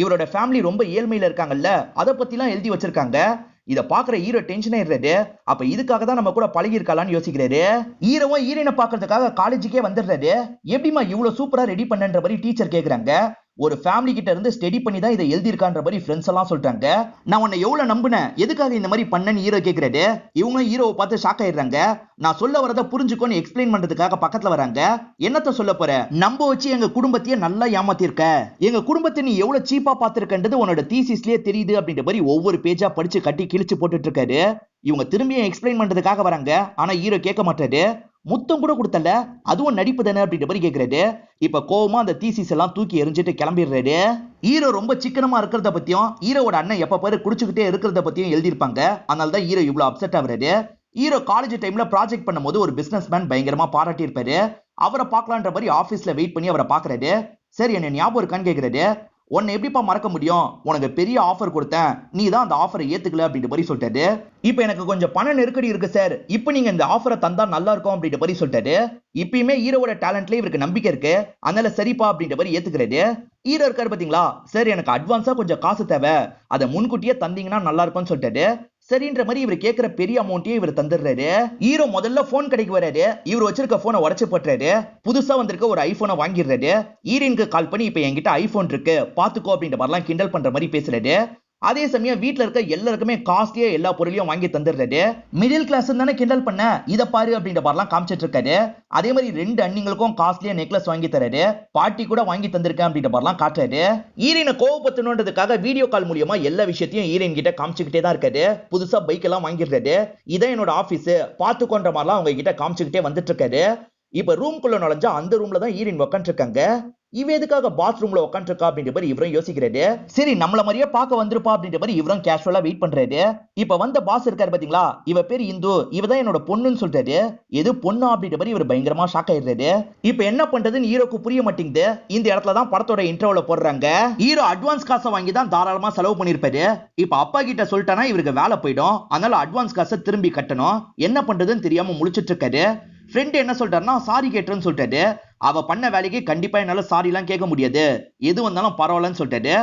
இவரோட ஃபேமிலி ரொம்ப ஏழ்மையில இருக்காங்கல்ல, அதை பத்தி எல்லாம் எழுதி வச்சிருக்காங்க. இத பாக்குற ஹீரோ டென்ஷன் ஆயிடுறாரு. அப்ப இதுக்காக தான் நம்ம கூட பழகி இருக்கலாம்னு யோசிக்கிறாரு. ஹீரோவும் ஹீரோயினை பாக்குறதுக்காக காலேஜுக்கே வந்துடுறாரு. எப்படிமா இவ்வளவு சூப்பரா ரெடி பண்ணன்ற மாதிரி டீச்சர் கேக்குறாங்க. ஒரு ஃபேமிலி கிட்ட இருந்து ஸ்டடி பண்ணி தான் இதை எழுதியிருக்கான்ற மாதிரி ஃப்ரெண்ட்ஸ் எல்லாம் சொல்றாங்க. நான் உன்னை எவ்வளவு நம்பினேன், எதுக்காக இந்த மாதிரி பண்ணன்னு ஹீரோ கேக்குறாரு. இவங்க ஹீரோவை பார்த்து ஷாக் ஆயிடுறாங்க. நான் சொல்ல வரத புரிஞ்சுக்கோன்னு எக்ஸ்பிளைன் பண்றதுக்காக பக்கத்துல வராங்க. என்னத்த சொல்ல போற, நம்ப வச்சு எங்க குடும்பத்தையே நல்லா ஏமாத்திருக்க, எங்க குடும்பத்தை நீ எவ்வளவு சீப்பா பாத்திருக்கன்றது உன்னோட தீசிஸ்லயே தெரியுது அப்படின்ற மாதிரி ஒவ்வொரு பேஜா படிச்சு கட்டி கிழிச்சு போட்டுட்டு இருக்காரு. இவங்க திரும்பியும் எக்ஸ்பிளைன் பண்றதுக்காக வராங்க. ஆனா ஹீரோ கேட்க மாட்டாரு. முத்தம் கூட கொடுத்தல, அதுவும் நடிப்பு தானே அப்படின்ற மாதிரி கேக்குறாரு. இப்ப கோவமா அந்த தீசிஸ் எல்லாம் தூக்கி எரிஞ்சிட்டு கிளம்பிடுறாரு. ஹீரோ ரொம்ப சிக்கனமா இருக்கிறத பத்தியும் ஹீரோவோட அண்ணன் எப்ப பாரு குடிச்சுக்கிட்டே இருக்கிறத பத்தியும் எழுதியிருப்பாங்க. அதனாலதான் ஹீரோ இவ்வளவு அப்செட் ஆகுறாரு. ஹீரோ காலேஜ் டைம்ல ப்ராஜெக்ட் பண்ணும்போது ஒரு பிசினஸ் மேன் பயங்கரமா பாராட்டி இருப்பாரு. அவரை பார்க்கலான்ற மாதிரி ஆபீஸ்ல வெயிட் பண்ணி அவரை பாக்குறாரு. சரி, என்ன ஞாபகம் இருக்கான்னு கேக்குறாரு. உன்னை எப்படிப்பா மறக்க முடியும், உனக்கு பெரிய ஆஃபர் கொடுத்தேன், நீ தான் அந்த ஆஃபரை ஏத்துக்கல அப்படின்ற மாதிரி சொல்லிட்டாரு. இப்ப எனக்கு கொஞ்சம் பண நெருக்கடி இருக்கு சார், இப்ப நீங்க இந்த ஆஃபரை தந்தா நல்லா இருக்கும் அப்படின்ற மாதிரி சொல்லிட்டாரு. இப்பயுமே ஹீரோவோட டேலண்ட்ல இவருக்கு நம்பிக்கை இருக்கு. அதனால சரிப்பா அப்படின்ற மாதிரி ஏத்துக்கிறாரு. ஹீரோ இருக்காரு பாத்தீங்களா, சார் எனக்கு அட்வான்ஸா கொஞ்சம் காசு தேவை, அதை முன்கூட்டியே தந்தீங்கன்னா நல்லா இருக்கும்னு சொல்லிட்டாரு. சரின்ற மாதிரி இவர் கேட்கிற பெரிய அமௌண்ட்டையும் இவர் தந்துடுறாரு. ஹீரோ முதல்ல போன் கடைக்கு வராரு. இவர் வச்சிருக்க போனை உடைச்சு போட்டுறாரு. புதுசா வந்திருக்க ஒரு ஐபோனை வாங்கிடுறாரு. ஹீரோயினுக்கு கால் பண்ணி இப்ப என்கிட்ட ஐபோன் இருக்கு பாத்துக்கோ அப்படின்ற மாதிரிலாம் கிண்டல் பண்ற மாதிரி பேசுறாரு. அதே சமயம் வீட்டுல இருக்க எல்லாருக்குமே காஸ்ட்லியா எல்லா பொருளையும் வாங்கி தந்துடுறாரு. மிடில் கிளாஸ் தானே கிண்டல் பண்ண, இத பாரு அப்படின்ற மாதிரிலாம் காமிச்சிட்டு இருக்காரு. அதே மாதிரி 2 அண்ணிங்களுக்கும் காஸ்ட்லியா நெக்லஸ் வாங்கி தராரு. பாட்டி கூட வாங்கி தந்திருக்கேன் அப்படின்ற மாதிரிலாம் காட்டுறாரு. ஹீரோயினை கோவப்படுத்தணுன்றதுக்காக வீடியோ கால் மூலியமா எல்லா விஷயத்தையும் ஹீரோயின் கிட்ட காமிச்சுக்கிட்டே தான் இருக்காரு. புதுசா பைக் எல்லாம் வாங்கிடுறாரு. இதான் என்னோட ஆபீஸ் பாத்துக்கோன்ற மாதிரிலாம் அவங்க கிட்ட காமிச்சுக்கிட்டே வந்துட்டு இருக்காரு. இப்ப ரூம்குள்ள நுழைஞ்சா அந்த ரூம்ல தான் ஹீரோயின் உட்காந்து இருக்காங்க. இவ எதுக்காக பாத்ரூம்ல உட்காந்து இருக்கா அப்படின்ற மாதிரி இவரும் யோசிக்கிறாரு. சரி, நம்மள மாதிரியே பார்க்க வந்திருப்பா அப்படின்ற மாதிரி இவரும் கேஷுவலா வெயிட் பண்றாரு. இப்ப வந்த பாஸ் இருக்காரு பாத்தீங்களா, இவ பேர் இந்து, இவதான் என்னோட பொண்ணுன்னு சொல்றாரு. எது பொண்ணு அப்படின்ற மாதிரி இவர் பயங்கரமா ஷாக் ஆயிடுறாரு. இப்ப என்ன பண்றதுன்னு ஹீரோக்கு புரிய மாட்டேங்குது. இந்த இடத்துல தான் படத்தோட இன்ட்ரோல போடுறாங்க. ஹீரோ அட்வான்ஸ் காசை வாங்கி தான் தாராளமா செலவு பண்ணிருப்பாரு. இப்ப அப்பா கிட்ட சொல்லிட்டானா இவருக்கு வேலை போயிடும். அதனால அட்வான்ஸ் காசை திரும்பி கட்டணும். என்ன பண்றதுன்னு தெரியாம முழிச்சிட்டு இருக்காரு. ஃப்ரெண்ட் என்ன சொல்றாருன்னா சாரி கேட்டுன்னு சொல்லிட்டாரு. அவ பண்ண வேலைக்கு கண்டிப்பா என்னால சாரி எல்லாம் கேட்க முடியாது, எது வந்தாலும் பரவாயில்லன்னு சொல்லிட்டாரு.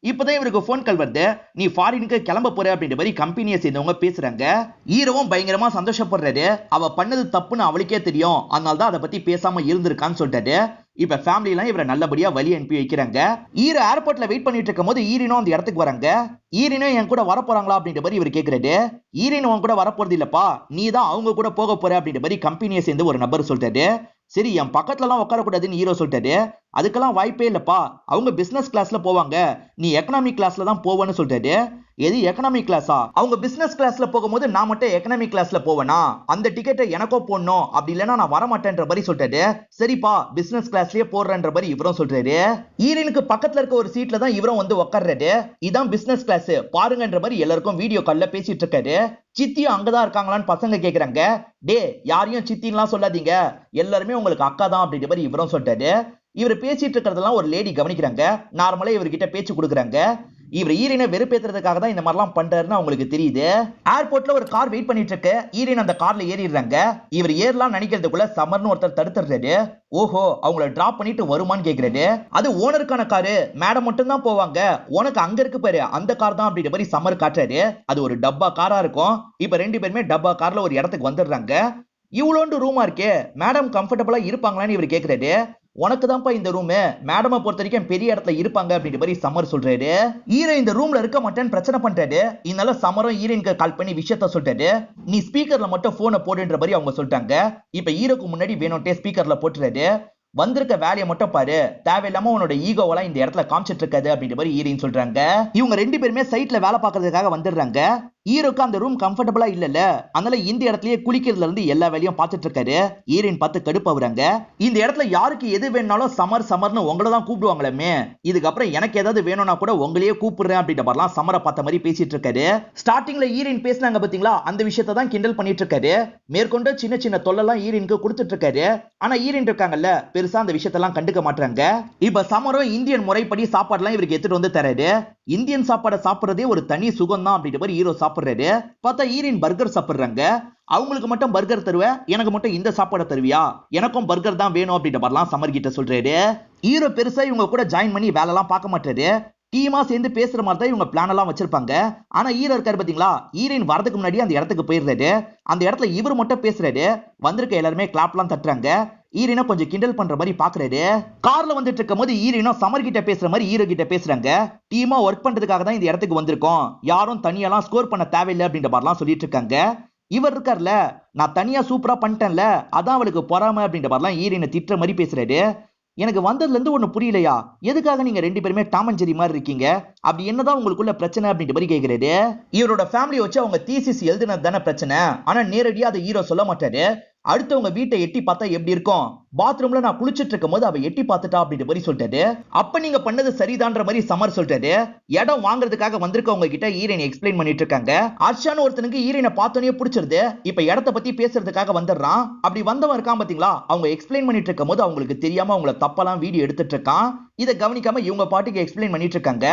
இப்பதான் இவருக்கு போன் கால் வருது. நீ ஃபாரினுக்கு கிளம்ப போற அப்படின்ற மாதிரி கம்பெனியை சேர்ந்தவங்க பேசுறாங்க. ஹீரோவும் பயங்கரமா சந்தோஷப்படுறாரு. அவ பண்ணது தப்புன்னு அவளுக்கே தெரியும், அதனால தான் அதை பத்தி பேசாம இருந்திருக்கான்னு சொல்லிட்டாரு. இப்ப ஃபேமிலி எல்லாம் இவரை நல்லபடியா வழி அனுப்பி வைக்கிறாங்க. ஹீரோ ஏர்போர்ட்ல வெயிட் பண்ணிட்டு இருக்கும் போது ஹீரோனும் அந்த இடத்துக்கு வராங்க. ஹீரோனும் என் கூட வர போறாங்களா அப்படின்ற மாதிரி இவர் கேக்குறாரு. ஹீரோயின் உன் கூட வரப்போறது இல்லப்பா, நீ தான் அவங்க கூட போக போற அப்படின்ற மாதிரி கம்பெனியை சேர்ந்து ஒரு நபர் சொல்லிட்டாரு. சரி, என் பக்கத்துல எல்லாம் உட்காரக்கூடாதுன்னு ஹீரோ சொல்லிட்டாரு. அதுக்கெல்லாம் வாய்ப்பே இல்லப்பா, அவங்க பிசினஸ் கிளாஸ்ல போவாங்க, நீ எக்கனாமிக் கிளாஸ்ல தான் போவேன்னு சொல்லிட்டாரு. எது எக்கனாமிக் கிளாஸா? அவங்க பிசினஸ் கிளாஸ்ல போகும்போது நான் மட்டும் எக்கனாமிக் கிளாஸ்ல போவேனா, அந்த டிக்கெட்டை எனக்கோ போடணும், அப்படி இல்லைன்னா நான் வர மாட்டேன்ற மாதிரி சொல்லிட்டாரு. சரிப்பா, பிசினஸ் கிளாஸ்லயே போடுறன்ற மாதிரி இவரும் சொல்றாரு. ஹீரோனுக்கு பக்கத்துல இருக்க ஒரு சீட்ல தான் இவரும் வந்து உட்கார்றாரு. இதான் பிசினஸ் கிளாஸ் பாருங்கன்ற மாதிரி எல்லாருக்கும் வீடியோ கால்ல பேசிட்டு இருக்காரு. சித்தியும் அங்கதான் இருக்காங்களான்னு பசங்க கேக்குறாங்க. டே, யாரையும் சித்தின்லாம் சொல்லாதீங்க, எல்லாருமே உங்களுக்கு அக்கா தான் அப்படின்ற மாதிரி இவரும் சொல்லிட்டாரு. இவர் பேசிட்டு இருக்கிறதெல்லாம் ஒரு லேடி கவனிக்கிறாங்க. நார்மலா இவர்கிட்ட பேச்சு கொடுக்குறாங்க. இவர் ஈரினை வெறுப்பேத்துறதுக்காக தான் இந்த மாதிரிலாம் பண்றாருன்னு அவங்களுக்கு தெரியுது. ஏர்போர்ட்ல ஒரு கார் வெயிட் பண்ணிட்டு இருக்கு. ஈரின் அந்த கார்ல ஏறிடுறாங்க. இவர் ஏறலாம் நினைக்கிறதுக்குள்ள சமர்னு ஒருத்தர் தடுத்துறாரு. ஓஹோ, அவங்கள டிராப் பண்ணிட்டு வருமான்னு கேக்குறாரு. அது ஓனருக்கான காரு, மேடம் மட்டும் தான் போவாங்க, உனக்கு அங்க இருக்கு பாரு அந்த கார் தான் அப்படின்ற மாதிரி சமர் காட்டுறாரு. அது ஒரு டப்பா காரா இருக்கும். இப்ப ரெண்டு பேருமே டப்பா கார்ல ஒரு இடத்துக்கு வந்துடுறாங்க. இவ்வளோண்டு ரூமா இருக்கே, மேடம் கம்ஃபர்டபுளா இருப்பாங்களான்னு இவர் கேக்குறாரு. உனக்கு தான்ப்பா இந்த ரூம், மேடமை பொறுத்த வரைக்கும் பெரிய இடத்துல இருப்பாங்க அப்படின்ற மாதிரி சமர் சொல்றாரு. ஈரோ இந்த ரூம்ல இருக்க மாட்டேன்னு பிரச்சனை பண்றாரு. இதனால சமரும் ஈரனுக்கு கால் பண்ணி விஷயத்த சொல்றாரு. நீ ஸ்பீக்கர்ல மட்டும் போனை போடுன்ற மாதிரி அவங்க சொல்லிட்டாங்க. இப்ப ஈரோக்கு முன்னாடி வேணும்ட்டே ஸ்பீக்கர்ல போட்டுறாரு. வந்திருக்க வேலையை மட்டும் பாரு, தேவையில்லாம உன்னோட ஈகோவெல்லாம் இந்த இடத்துல காமிச்சிட்டு இருக்காது அப்படின்ற மாதிரி ஈரின்னு சொல்றாங்க. இவங்க ரெண்டு பேருமே சைட்ல வேலை பார்க்கறதுக்காக வந்துடுறாங்க. ஈரோக்கு அந்த ரூம் கம்ஃபர்டபுளா இல்லல்ல, அதனால இந்த இடத்துலயே குளிக்கிறதுல இருந்து எல்லா வேலையும் பார்த்துட்டு இருக்காரு. ஈரின் பார்த்து கடுப்பாவுறாங்க. இந்த இடத்துல யாருக்கு எது வேணாலும் சமர் சமர்னு உங்களை தான் கூப்பிடுவாங்களே, இதுக்கப்புறம் எனக்கு ஏதாவது வேணும்னா கூட உங்களையே கூப்பிடுறேன் அப்படின்ற மாதிரிலாம் சமரை பார்த்த மாதிரி பேசிட்டு இருக்காரு. ஸ்டார்டிங்ல ஈரின் பேசினாங்க பாத்தீங்களா, அந்த விஷயத்தை தான் கிண்டல் பண்ணிட்டு இருக்காரு. மேற்கொண்டு சின்ன சின்ன தொல்லெல்லாம் ஈரினுக்கு கொடுத்துட்டு இருக்காரு. ஆனா ஈரின் இருக்காங்கல்ல, பெருசா அந்த விஷயத்தெல்லாம் கண்டுக்க மாட்டாங்க. இப்ப சமரும் இந்தியன் முறைப்படி சாப்பாடுலாம் இவருக்கு எடுத்துட்டு வந்து தராரு. இந்தியன் சாப்பாடை சாப்பிடுறதே ஒரு தனி சுகம் தான் அப்படின்ற மாதிரி ஹீரோ சாப்பிடுறாரு. பார்த்தா ஈரின் பர்கர் சாப்பிடுறாங்க. அவங்களுக்கு மட்டும் பர்கர் தருவ, எனக்கு மட்டும் இந்த சாப்பாடை தருவியா, எனக்கும் பர்கர் தான் வேணும் அப்படின்ற மாதிரிலாம் சமர் கிட்ட சொல்றாரு. ஹீரோ பெருசா இவங்க கூட ஜாயின் பண்ணி வேலை எல்லாம் பார்க்க மாட்டாரு. டீமா சேர்ந்து பேசுற மாதிரி தான் இவங்க பிளான் எல்லாம் வச்சிருப்பாங்க. ஆனா ஹீரோ இருக்காரு பாத்தீங்களா, ஈரின் வரதுக்கு முன்னாடி அந்த இடத்துக்கு போயிடுறாரு. அந்த இடத்துல இவர் மட்டும் பேசுறாரு. வந்திருக்க எல்லாருமே கிளாப்லாம் தட்டுறாங்க. ஈரினா கொஞ்சம் கிண்டல் பண்ற மாதிரி பாக்குறாரு. கார்ல வந்துட்டு இருக்கும் போது ஈரினா சமர் கிட்ட பேசுற மாதிரி ஹீரோ கிட்ட பேசுறாங்க. டீமா ஒர்க் பண்றதுக்காக தான் இந்த இடத்துக்கு வந்திருக்கோம், யாரும் தனியெல்லாம் ஸ்கோர் பண்ண தேவையில்லை அப்படின்ற மாதிரிலாம் சொல்லிட்டு இருக்காங்க. இவர் இருக்கார்ல, நான் தனியா சூப்பரா பண்ணிட்டேன்ல, அதான் அவளுக்கு பொறாம அப்படின்ற மாதிரிலாம் ஈரினை திட்டுற மாதிரி பேசுறாரு. எனக்கு வந்ததுல இருந்து ஒண்ணு புரியலையா, எதுக்காக நீங்க ரெண்டு பேருமே டாம் அண்ட் ஜெரி மாதிரி இருக்கீங்க, அப்படி என்னதான் உங்களுக்குள்ள பிரச்சனை அப்படின்ற மாதிரி கேக்குறாரு. இவரோட ஃபேமிலி வச்சு அவங்க தீசிஸ் எழுதுனது தானே பிரச்சனை, ஆனா நேரடியா அதை ஹீரோ சொல்ல மாட்டாரு. அடுத்தவங்க வீட்டை எட்டி பார்த்தா எப்படி இருக்கும், பாத்ரூம்ல நான் குளிச்சிட்டு இருக்கும் போது அவ எட்டி பார்த்துட்டா அப்படின்ற மாதிரி சொல்லிட்டாரு. அப்ப நீங்க பண்ணது சரிதான்ற மாதிரி சமர் சொல்லிட்டாரு. இடம் வாங்குறதுக்காக வந்திருக்கவங்க கிட்ட ஈரனை எக்ஸ்பிளைன் பண்ணிட்டு இருக்காங்க. அர்ஷான்னு ஒருத்தனுக்கு ஈரனை பார்த்தோன்னே பிடிச்சிருது. இப்ப இடத்த பத்தி பேசுறதுக்காக வந்துடுறான். அப்படி வந்தவன் இருக்கான் பாத்தீங்களா, அவங்க எக்ஸ்பிளைன் பண்ணிட்டு இருக்கும் போது அவங்களுக்கு தெரியாம அவங்கள தப்பெல்லாம் வீடியோ எடுத்துட்டு இருக்கான். இதை கவனிக்காம இவங்க பாட்டுக்கு எக்ஸ்பிளைன் பண்ணிட்டு இருக்காங்க.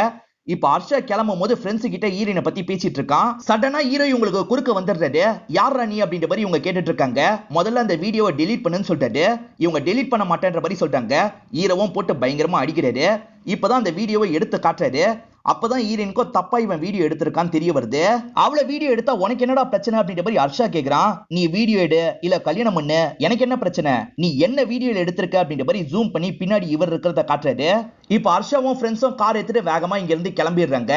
இப்ப ஹர்ஷா கிளம்பும் போது ஃப்ரெண்ட்ஸ் கிட்ட ஈரினை பத்தி பேசிட்டு இருக்கான். சடனா ஹீரோ இவங்களுக்கு குறுக்க வந்துடுறாரு. யாரா நீ அப்படின்ற மாதிரி இவங்க கேட்டுட்டு இருக்காங்க. முதல்ல அந்த வீடியோவை டெலீட் பண்ணுன்னு சொல்லிட்டாரு. இவங்க டெலீட் பண்ண மாட்டேன்ற மாதிரி சொல்லிட்டாங்க. ஹீரோவும் போட்டு பயங்கரமா அடிக்கிறாரு. இப்பதான் அந்த வீடியோவை எடுத்து காட்டுறாரு. அப்பதான் ஈரனுக்கோ தப்பா இவன் வீடியோ எடுத்திருக்கான்னு தெரிய வருது. அவளை வீடியோ எடுத்தா உனக்கு என்னடா பிரச்சனை அப்படின்ற மாதிரி ஹர்ஷா கேக்குறான். நீ வீடியோ எடு இல்ல கல்யாணம் பண்ணு, எனக்கு என்ன பிரச்சனை, நீ என்ன வீடியோல எடுத்திருக்க அப்படின்ற மாதிரி ஜூம் பண்ணி பின்னாடி இவர் இருக்கிறத காட்டுறாரு. இப்ப ஹர்ஷாவும் ஃப்ரெண்ட்ஸும் கார் எடுத்துட்டு வேகமா இங்க இருந்து கிளம்பிடுறாங்க.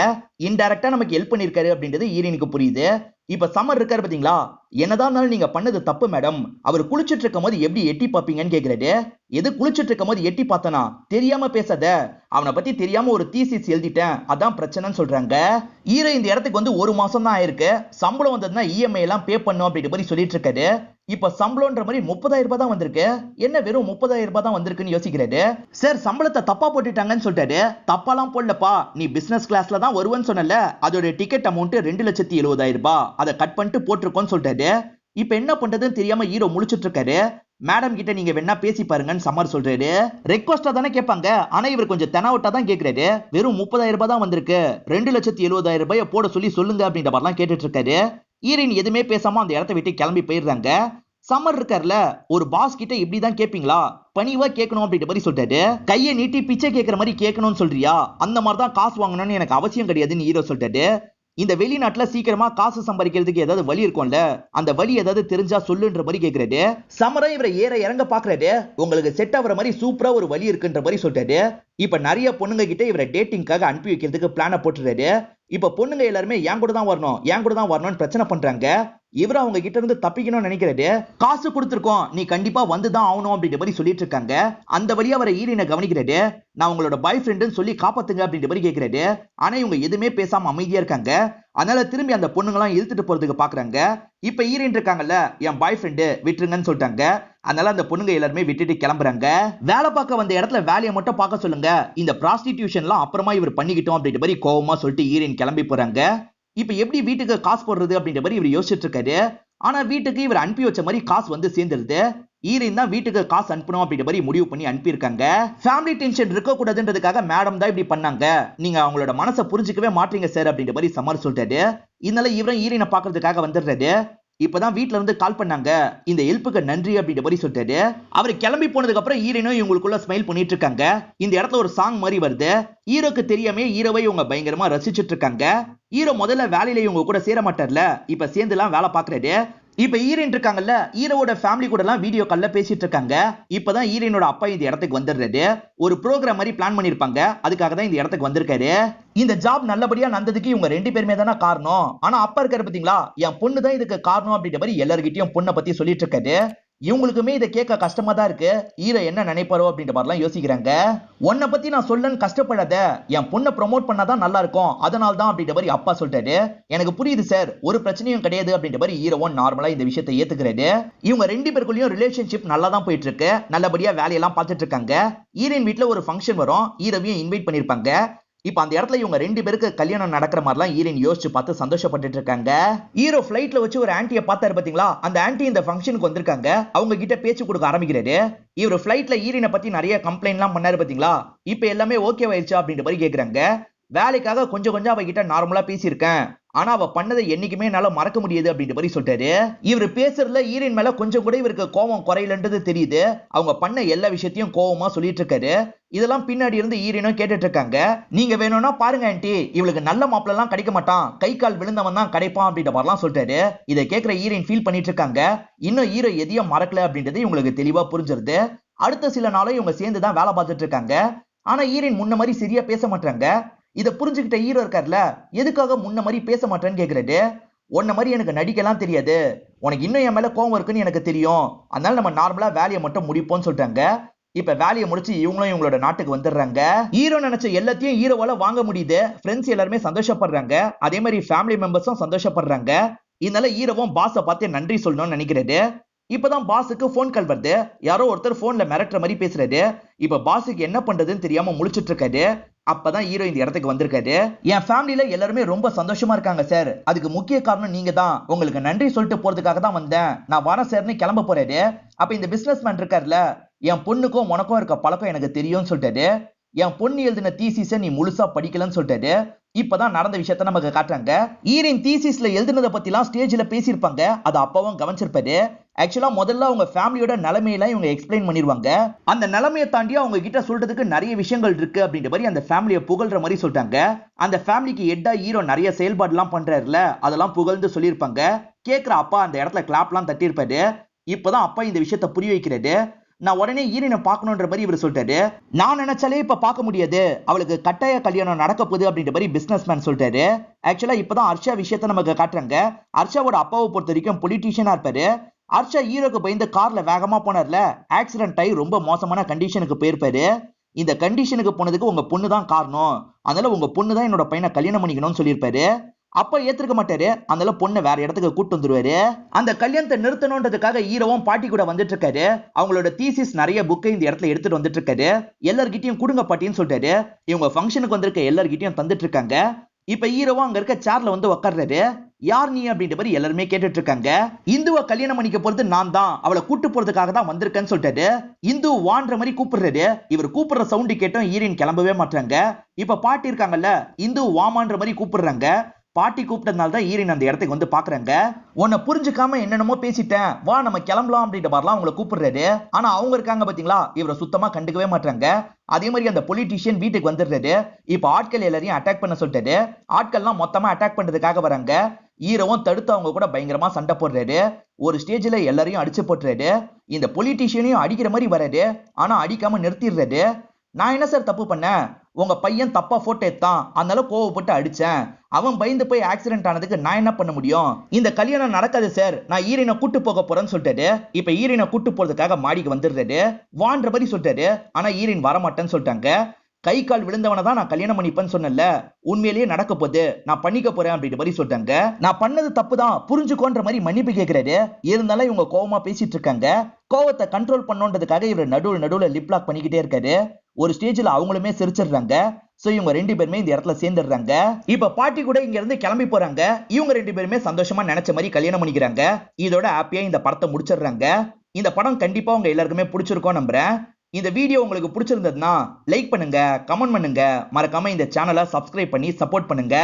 இன்டைரக்டா நமக்கு ஹெல்ப் பண்ணிருக்காரு அப்படின்றது ஈரனுக்கு புரியுது. இப்ப சமர் இருக்காரு பாத்தீங்களா, என்னதான் இருந்தாலும் நீங்க பண்ணது தப்பு மேடம், அவர் குளிச்சிட்டு இருக்கும் போது எப்படி எட்டி பாப்பீங்கன்னு கேக்குறாரு. எது குளிச்சிட்டு இருக்கும் போது எட்டி பார்த்தனா, தெரியாம பேசாத, அவனை பத்தி தெரியாம ஒரு தீசிஸ் எழுதிட்டேன், அதான் பிரச்சனைன்னு சொல்றாங்க. ஹீரோ இந்த இடத்துக்கு வந்து ஒரு மாசம் தான் ஆயிருக்கு. சம்பளம் வந்ததுன்னா இஎம்ஐ எல்லாம் பே பண்ணும் அப்படின்ற மாதிரி சொல்லிட்டு இருக்காரு. இப்ப சம்பளம்ன்ற மாதிரி 30,000 ரூபாய் தான் வந்திருக்கு. என்ன வெறும் 30,000 ரூபாய் தான் வந்திருக்குன்னு யோசிக்கிறாரு. சார் சம்பளத்தை தப்பா போட்டுட்டாங்கன்னு சொல்லிட்டாரு. தப்பாலாம் போடலப்பா, நீ பிசினஸ் கிளாஸ்ல தான் வருவேன்னு சொன்னல, அதோட டிக்கெட் அமௌண்ட் 2,70,70,000 ரூபாய், அதை கட் பண்ணிட்டு போட்டிருக்கோன்னு சொல்லிட்டாரு. இப்ப என்ன பண்றதுன்னு தெரியாம ஹீரோ முழிச்சிட்டு இருக்காரு. மேடம் கிட்ட நீங்க வேணா பேசி பாருங்கன்னு சமர் சொல்றாரு. ரெக்வஸ்டா தானே கேட்பாங்க, ஆனா இவர் கொஞ்சம் தெனாவட்டா தான் கேக்குறாரு. வெறும் 30,000 ரூபாய் தான் வந்திருக்கு, 2,70,70,000 ரூபாய் போட சொல்லி சொல்லுங்க அப்படின்ற மாதிரிலாம் கேட்டுட்டு இருக்காரு. ஈரின் எதுவுமே பேசாம அந்த இடத்த விட்டு கிளம்பி போயிடுறாங்க. சமர் இருக்கார்ல, ஒரு பாஸ் கிட்ட இப்படிதான் கேட்பீங்களா, பணிவா கேட்கணும் அப்படின்ற மாதிரி சொல்லிட்டாரு. கையை நீட்டி பிச்சை கேட்கிற மாதிரி கேட்கணும்னு சொல்றியா, அந்த மாதிரி தான் காசு வாங்கணும்னு எனக்கு அவசியம் கிடையாதுன்னு ஹீரோ சொல்லிட்டாரு. இந்த வெளிநாட்டுல சீக்கிரமா காசு சம்பாதிக்கிறதுக்கு ஏதாவது வழி இருக்கும்ல, அந்த வழி ஏதாவது தெரிஞ்சா சொல்லுன்ற மாதிரி கேக்குறாரு. சமரம் இவரை ஏற இறங்க பாக்குறாரு. உங்களுக்கு செட் ஆகிற மாதிரி சூப்பரா ஒரு வழி இருக்குன்ற மாதிரி சொல்லிட்டாரு. இப்ப நிறைய பொண்ணுங்க கிட்ட இவரை டேட்டிங்காக அனுப்பி வைக்கிறதுக்கு பிளான போட்டுறாரு. இப்ப பொண்ணுங்க எல்லாருமே என் கூட தான் வரணும், என் கூட தான் வரணும்னு பிரச்சனை பண்றாங்க. இவரு அவங்க கிட்ட இருந்து தப்பிக்கணும்னு நினைக்கிறாரு. காசு கொடுத்துருக்கோம், நீ கண்டிப்பா வந்துதான் ஆகணும் அப்படின்ற மாதிரி சொல்லிட்டு இருக்காங்க. அந்த வழியா அவரை ஈரினை கவனிக்கிறாரு. நான் உங்களோட பாய் ஃப்ரெண்டுன்னு சொல்லி காப்பாத்துங்க அப்படின்ற மாதிரி கேட்கிறாரு. ஆனா இவங்க எதுவுமே பேசாம அமைதியா இருக்காங்க. அதனால திரும்பி அந்த பொண்ணுங்களாம் இழுத்துட்டு போறதுக்கு பாக்குறாங்க. இப்ப ஈரின் இருக்காங்கல்ல, என் பாய் ஃப்ரெண்டு விட்டுருங்கன்னு சொல்லிட்டாங்க. அதனால அந்த பொண்ணுங்க எல்லாருமே விட்டுட்டு கிளம்புறாங்க. வேலை பார்க்க வந்த இடத்துல வேலையை மட்டும் பார்க்க சொல்லுங்க, இந்த ப்ராஸ்டிடியூஷன்லாம் அப்புறமா இவர் பண்ணிக்கிட்டோம் அப்படின்ற மாதிரி கோவமா சொல்லிட்டு ஈரின் கிளம்பி போறாங்க. இப்ப எப்படி வீட்டுக்கு காசு போடுறது அப்படின்ற மாதிரி இவர் யோசிச்சுட்டு இருக்காரு. ஆனா வீட்டுக்கு இவர் அனுப்பி வச்ச மாதிரி காசு வந்து சேர்ந்துருது. ஈரின் தான் வீட்டுக்கு காசு அனுப்பணும் அப்படின்ற மாதிரி முடிவு பண்ணி அனுப்பியிருக்காங்க. ஃபேமிலி டென்ஷன் இருக்க கூடாதுன்றதுக்காக மேடம் தான் இப்படி பண்ணாங்க, நீங்க அவங்களோட மனசை புரிஞ்சுக்கவே மாட்டீங்க சார் அப்படின்ற மாதிரி சமர் சொல்லிட்டாரு. இதனால இவரும் ஈரினை பாக்குறதுக்காக வந்துடுறாரு. இப்பதான் வீட்ல இருந்து கால் பண்ணாங்க, இந்த ஹெல்ப்புக்கு நன்றி அப்படின்ற மாதிரி சொல்லிட்டாரு. அவர் கிளம்பி போனதுக்கு அப்புறம் ஈரனும் இவங்களுக்குள்ள ஸ்மைல் பண்ணிட்டு இருக்காங்க. இந்த இடத்துல ஒரு சாங் மாதிரி வருது. ஹீரோக்கு தெரியாம ஹீரோவை இவங்க பயங்கரமா ரசிச்சிட்டு இருக்காங்க. ஹீரோ முதல்ல வேலையில இவங்க கூட சேர மாட்டார்ல, இப்ப சேர்ந்து எல்லாம் வேலை பாக்குறாரு. இப்ப ஈரன் இருக்காங்கல்ல, ஹீரோவோட ஃபேமிலி கூட எல்லாம் வீடியோ கால்ல பேசிட்டு இருக்காங்க. இப்பதான் ஈரனோட அப்பா இந்த இடத்துக்கு வந்துடுறாரு. ஒரு ப்ரோக்ராம் மாதிரி பிளான் பண்ணிருப்பாங்க, அதுக்காக தான் இந்த இடத்துக்கு வந்திருக்காரு. இந்த ஜாப் நல்லபடியா நடந்ததுக்கு இவங்க 2 பேருமே தானே காரணம். ஆனா அப்பா இருக்காரு பாத்தீங்களா, என் பொண்ணு தான் இதுக்கு காரணம் அப்படின்ற மாதிரி எல்லார்கிட்டயும் பொண்ணை பத்தி சொல்லிட்டு இருக்காரு. இவங்களுக்குமே இதை கேட்க கஷ்டமா தான் இருக்கு. ஹீரோ என்ன நினைப்பாரோ அப்படின்ற மாதிரிலாம் யோசிக்கிறாங்க. உன்னை பத்தி நான் சொல்லன்னு கஷ்டப்படாத, என் பொண்ணை ப்ரொமோட் பண்ணாதான் நல்லா இருக்கும், அதனால தான் அப்படின்ற மாதிரி அப்பா சொல்லிட்டாரு. எனக்கு புரியுது சார், ஒரு பிரச்சனையும் கிடையாது அப்படின்ற மாதிரி ஹீரோவும் நார்மலா இந்த விஷயத்தை ஏத்துக்கிறாரு. இவங்க 2 பேருக்குள்ளயும் ரிலேஷன்ஷிப் நல்லா தான் போயிட்டு இருக்கு. நல்லபடியா வேலையெல்லாம் பார்த்துட்டு இருக்காங்க. ஹீரோயின் வீட்டுல ஒரு ஃபங்க்ஷன் வரும், ஹீரோவையும் இன்வைட் பண்ணிருப்பாங்க. இப்ப அந்த இடத்துல இவங்க 2 பேருக்கு கல்யாணம் நடக்கிற மாதிரிலாம் ஹீரோயின் யோசிச்சு பார்த்து சந்தோஷப்பட்டு இருக்காங்க. ஹீரோ ஃபிளைட்ல வச்சு ஒரு ஆன்ட்டியை பார்த்தாரு பாத்தீங்களா, அந்த ஆன்ட்டி இந்த ஃபங்க்ஷனுக்கு வந்திருக்காங்க. அவங்க கிட்ட பேச்சு கொடுக்க ஆரம்பிக்கிறாரு. இவர் ஃபிளைட்ல ஹீரோயினை பத்தி நிறைய கம்ப்ளைண்ட் எல்லாம் பண்ணாரு பாத்தீங்களா, இப்ப எல்லாமே ஓகே ஆயிடுச்சா அப்படின்ற மாதிரி கேக்குறாங்க. வேலைக்காக கொஞ்சம் அவகிட்ட நார்மலா பேசியிருக்கேன், ஆனா அவ பண்ணதை என்னைக்குமே என்னால மறக்க முடியாது அப்படின்ற மாதிரி சொல்லிட்டாரு. இவர் பேசுறதுல ஹீரோயின் மேல கொஞ்சம் கூட இவருக்கு கோவம் குறையலன்றது தெரியுது. அவங்க பண்ண எல்லா விஷயத்தையும் கோவமா சொல்லிட்டு இருக்காரு. இதெல்லாம் பின்னாடி இருந்து ஹீரோயினும் கேட்டுட்டு இருக்காங்க. நீங்க வேணும்னா பாருங்க ஆன்ட்டி, இவளுக்கு நல்ல மாப்பிள்ள எல்லாம் கிடைக்க மாட்டான், கை கால் விழுந்தவன் தான் கிடைப்பான் அப்படின்ற மாதிரிலாம் சொல்லிட்டாரு. இதை கேட்கிற ஹீரோயின் ஃபீல் பண்ணிட்டு இருக்காங்க. இன்னும் ஹீரோ எதையும் மறக்கல அப்படின்றது இவங்களுக்கு தெளிவா புரிஞ்சிருது. அடுத்த சில நாளும் இவங்க சேர்ந்து தான் வேலை பார்த்துட்டு இருக்காங்க. ஆனா ஹீரோயின் முன்ன மாதிரி சரியா பேச மாட்டாங்க. இதை புரிஞ்சுக்கிட்ட ஹீரோ இருக்காருல்ல, எதுக்காக முன்ன மாதிரி பேச மாட்டேன்னு கேக்குறாரு. உன்ன மாதிரி எனக்கு நடிக்கலாம் தெரியாது, உனக்கு இன்னும் என் மேல கோவம் இருக்குன்னு எனக்கு தெரியும், அதனால நம்ம நார்மலா வேலையை மட்டும் முடிப்போம்னு சொல்லிட்டாங்க. இப்ப வேலையை முடிச்சு இவங்களும் இவங்களோட நாட்டுக்கு வந்துடுறாங்க. ஹீரோ நினைச்ச எல்லாத்தையும் ஹீரோவால வாங்க முடியுது. ஃப்ரெண்ட்ஸ் எல்லாருமே சந்தோஷப்படுறாங்க, அதே மாதிரி ஃபேமிலி மெம்பர்ஸும் சந்தோஷப்படுறாங்க. இதனால ஹீரோவும் பாஸை பார்த்து நன்றி சொல்லணும்னு நினைக்கிறாரு. இப்பதான் பாஸுக்கு போன் கால் வருது. யாரோ ஒருத்தர் போன்ல மிரட்டுற மாதிரி பேசுறாரு. இப்ப பாஸுக்கு என்ன பண்றதுன்னு தெரியாம முழிச்சிட்டு இருக்காரு. அப்பதான் ஹீரோ இந்த இடத்துக்கு வந்திருக்காரு. என் ஃபேமிலில எல்லாருமே ரொம்ப சந்தோஷமா இருக்காங்க சார், அதுக்கு முக்கிய காரணம் நீங்க தான், உங்களுக்கு நன்றி சொல்லிட்டு போறதுக்காக தான் வந்தேன், நான் வரேன் சார்னு கிளம்ப போறாரு. அப்ப இந்த பிசினஸ் மேன் இருக்காருல்ல, என் பொண்ணுக்கும் உனக்கும் இருக்க பழக்கம் எனக்கு தெரியும்னு சொல்லிட்டாரு. என் பொண்ணு எழுதின தீசிஸை நீ முழுசா படிக்கலன்னு சொல்லிட்டாரு. இப்பதான் நடந்த விஷயத்த நமக்கு காட்டுறாங்க. ஈரின் தீசிஸ்ல எழுதுனதை பத்திலாம் ஸ்டேஜ்ல பேசியிருப்பாங்க, அது அப்பாவும் கவனிச்சிருப்பாரு. ஆக்சுவலா முதல்ல அவங்க ஃபேமிலியோட நிலைமையெல்லாம் இவங்க எக்ஸ்பிளைன் பண்ணிடுவாங்க. அந்த நிலைமையை தாண்டி அவங்க கிட்ட சொல்றதுக்கு நிறைய விஷயங்கள் இருக்கு அப்படின்ற மாதிரி அந்த ஃபேமிலியை புகழ்ற மாதிரி சொல்லிட்டாங்க. அந்த ஃபேமிலிக்கு ஹெட்டா ஹீரோ நிறைய செயல்பாடுலாம் பண்றாருல, அதெல்லாம் புகழ்ந்து சொல்லியிருப்பாங்க. கேட்கிற அப்பா அந்த இடத்துல கிளாப்லாம் தட்டியிருப்பாரு. இப்பதான் அப்பா இந்த விஷயத்த புரிய வைக்கிறாரு. நான் உடனே ஈரினை பார்க்கணுன்ற மாதிரி இவர் சொல்லிட்டாரு. நான் நினைச்சாலே இப்ப பார்க்க முடியாது, அவளுக்கு கட்டாய கல்யாணம் நடக்க போகுது அப்படின்ற மாதிரி பிசினஸ் மேன் சொல்லிட்டாரு. ஆக்சுவலா இப்பதான் ஹர்ஷா விஷயத்த நமக்கு காட்டுறாங்க. ஹர்ஷாவோட அப்பாவை பொறுத்த வரைக்கும் பொலிட்டீஷியனா இருப்பாரு. ஹர்ஷா ஹீரோக்கு பயந்து கார்ல வேகமா போனார்ல, ஆக்சிடென்ட் ஆகி ரொம்ப மோசமான கண்டிஷனுக்கு போயிருப்பாரு. இந்த கண்டிஷனுக்கு போனதுக்கு உங்க பொண்ணு தான் காரணம், அதனால உங்க பொண்ணு தான் என்னோட பையனை கல்யாணம் பண்ணிக்கணும்னு சொல்லியிருப்பாரு. அப்ப ஏத்துக்க மாட்டாரு, அதனால பொண்ணை வேற இடத்துக்கு கூட்டு வந்துருவாரு. அந்த கல்யாணத்தை நிறுத்தணும்ன்றதுக்காக ஹீரோவும் பாட்டி கூட வந்துட்டு இருக்காரு. அவங்களோட தீசிஸ் நிறைய புக்கை இந்த இடத்துல எடுத்துட்டு வந்துட்டு இருக்காரு. எல்லார்கிட்டயும் கொடுங்க பாட்டின்னு சொல்லிட்டாரு. இவங்க ஃபங்க்ஷனுக்கு வந்திருக்க எல்லார்கிட்டயும் தந்துட்டு இருக்காங்க. இப்ப ஹீரோவும் அங்க இருக்க சேர்ல வந்து உட்கார்றாரு. யார் நீ அப்படின்ற மாதிரி எல்லாருமே கேட்டுட்டு இருக்காங்க. இந்துவை கல்யாணம் பண்ணிக்க போறது நான் தான், அவளை கூட்டு போறதுக்காக தான் வந்திருக்கேன்னு சொல்லிட்டாரு. இந்து வான்ற மாதிரி கூப்பிடுறாரு. இவர் கூப்பிடுற சவுண்டு கேட்டும் ஹீரோயின் கிளம்பவே மாட்டாங்க. இப்ப பாட்டி இருக்காங்கல்ல, இந்து வாமான்ற மாதிரி கூப்பிடுறாங்க. பாட்டி கூப்பிட்டதுனால தான் ஈரின் அந்த இடத்துக்கு வந்து பாக்குறாங்க. உன்னை புரிஞ்சுக்காம என்னென்னமோ பேசிட்டேன், வா நம்ம கிளம்பலாம் அப்படின்ற மாதிரிலாம் அவங்களை கூப்பிடுறாரு. ஆனா அவங்க இருக்காங்க பாத்தீங்களா, இவரை சுத்தமா கண்டுக்கவே மாட்டாங்க. அதே மாதிரி அந்த பொலிட்டீஷியன் வீட்டுக்கு வந்துடுறாரு. இப்ப ஆட்கள் எல்லாரையும் அட்டாக் பண்ண சொல்லிட்டாரு. ஆட்கள்லாம் மொத்தமா அட்டாக் பண்றதுக்காக வராங்க. ஹீரோவும் தடுத்து அவங்க கூட பயங்கரமா சண்டை போடுறாரு. ஒரு ஸ்டேஜ்ல எல்லாரையும் அடிச்சு போட்டுறாரு. இந்த பொலிட்டீஷியனையும் அடிக்கிற மாதிரி வராரு, ஆனா அடிக்காம நிறுத்திடுறாரு. நான் என்ன சார் தப்பு பண்ணேன், உங்க பையன் தப்பா போட்டோ எடுத்தான், அதனால கோவப்பட்டு அடிச்சேன், அவன் பயந்து போய் ஆக்சிடென்ட் ஆனதுக்கு நான் என்ன பண்ண முடியும், இந்த கல்யாணம் நடக்காது சார், நான் ஈரினை கூட்டு போக போறேன்னு சொல்லிட்டாரு. இப்ப ஈரினை கூட்டு போறதுக்காக மாடிக்கு வந்துடுறாரு. வான்ற மாதிரி சொல்லிட்டாரு. ஆனா ஈரின் வரமாட்டேன்னு சொல்லிட்டாங்க. கை கால் விழுந்தவனை தான் நான் கல்யாணம் பண்ணிப்பேன்னு சொன்னல, உண்மையிலேயே நடக்க போகுது, நான் பண்ணிக்க போறேன் அப்படின்ற மாதிரி சொல்லிட்டாங்க. நான் பண்ணது தப்பு தான் புரிஞ்சுக்கோன்ற மாதிரி மன்னிப்பு கேட்கிறாரு. இருந்தாலும் இவங்க கோவமா பேசிட்டு இருக்காங்க. கோவத்தை கண்ட்ரோல் பண்ணோன்றதுக்காக இவர் நடுவுல லிப் லாக் பண்ணிக்கிட்டே இருக்காரு. ஒரு ஸ்டேஜ்ல அவங்களுமே சிரிச்சிடுறாங்க. சோ இவங்க 2 பேருமே இந்த இடத்துல சேர்ந்துடுறாங்க. இப்ப பாட்டி கூட இங்க இருந்து கிளம்பி போறாங்க. இவங்க 2 பேருமே சந்தோஷமா நினைச்ச மாதிரி கல்யாணம் பண்ணிக்கிறாங்க. இதோட ஹாப்பியா இந்த படத்தை முடிச்சிடுறாங்க. இந்த படம் கண்டிப்பா உங்க எல்லாருக்குமே பிடிச்சிருக்கும் நம்புறேன். இந்த வீடியோ உங்களுக்கு பிடிச்சிருந்ததுன்னா லைக் பண்ணுங்க, கமெண்ட் பண்ணுங்க, மறக்காம இந்த சேனலை சப்ஸ்கிரைப் பண்ணி சப்போர்ட் பண்ணுங்க.